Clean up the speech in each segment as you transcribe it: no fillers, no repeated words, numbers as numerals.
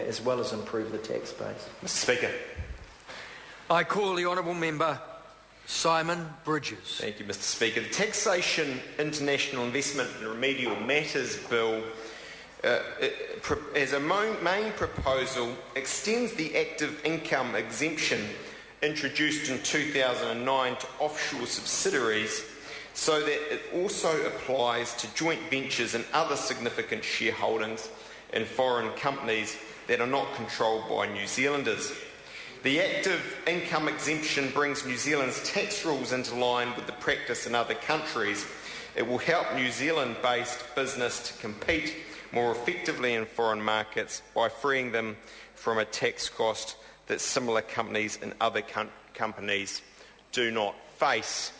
as well as improve the tax base. Mr Speaker. I call the honourable member Simon Bridges. Thank you, Mr Speaker. The Taxation, International Investment and Remedial Matters Bill, as a main proposal, extends the active income exemption introduced in 2009 to offshore subsidiaries so that it also applies to joint ventures and other significant shareholdings in foreign companies that are not controlled by New Zealanders. The active income exemption brings New Zealand's tax rules into line with the practice in other countries. It will help New Zealand-based business to compete more effectively in foreign markets by freeing them from a tax cost that similar companies in other companies do not face.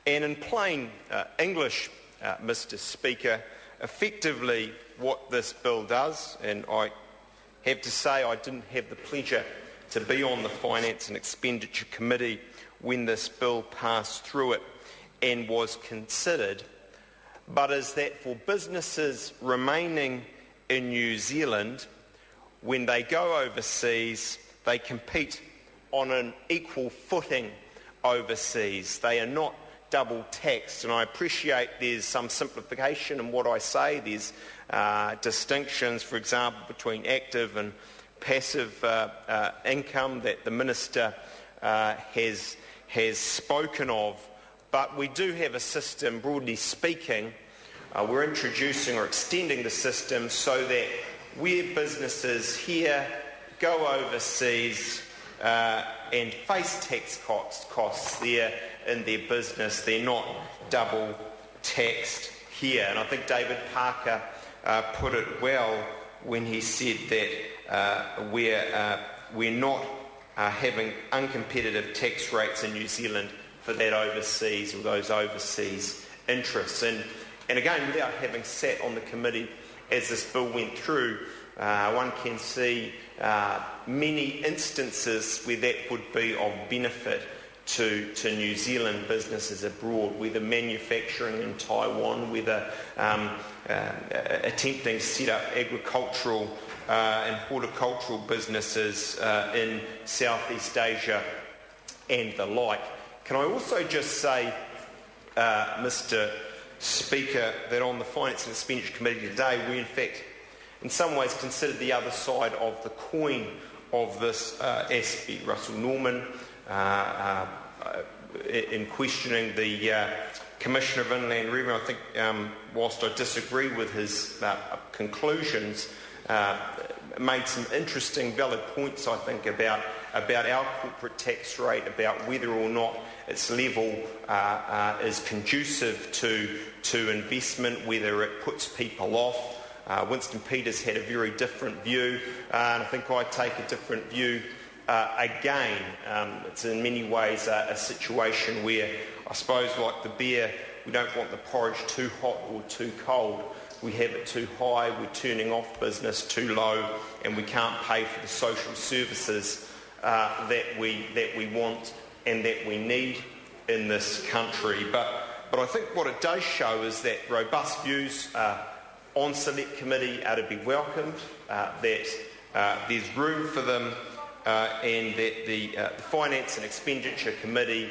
And in plain English, Mr Speaker, effectively what this bill does, and I have to say I didn't have the pleasure to be on the Finance and Expenditure Committee when this bill passed through it and was considered, but is that for businesses remaining in New Zealand, when they go overseas, they compete on an equal footing overseas. They are not double taxed, and I appreciate there's some simplification in what I say. There's distinctions, for example, between active and passive income that the Minister has spoken of, but we do have a system, broadly speaking. We're introducing or extending the system so that where businesses here go overseas and face tax costs there in their business, they're not double taxed here. And I think David Parker put it well when he said that we're not having uncompetitive tax rates in New Zealand for that overseas or those overseas interests. And again, without having sat on the committee as this bill went through, one can see many instances where that would be of benefit to New Zealand businesses abroad, whether manufacturing in Taiwan, whether attempting to set up agricultural and horticultural businesses in Southeast Asia and the like. Can I also just say, Mr Speaker, that on the Finance and Expenditure Committee today, we in fact in some ways considered the other side of the coin of this aspect. Russell Norman, in questioning the Commissioner of Inland Revenue, I think whilst I disagree with his conclusions, made some interesting, valid points, I think, about our corporate tax rate, about whether or not its level is conducive to investment, whether it puts people off. Winston Peters had a very different view, and I think I take a different view again. It's in many ways a situation where, I suppose, like the beer, we don't want the porridge too hot or too cold. We have it too high, we're turning off business too low, and we can't pay for the social services that we want and that we need in this country. But I think what it does show is that robust views on Select Committee are to be welcomed, that there's room for them, and that the Finance and Expenditure Committee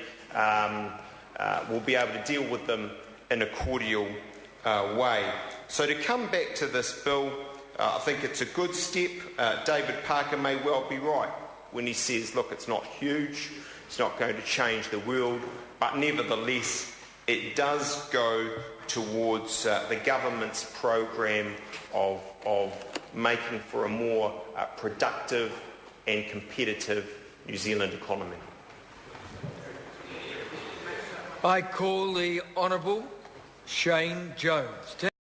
will be able to deal with them in a cordial way. So to come back to this bill, I think it's a good step. David Parker may well be right when he says, look, it's not huge, it's not going to change the world, but nevertheless it does go towards the government's program of making for a more productive and competitive New Zealand economy. I call the Honourable Shane Jones.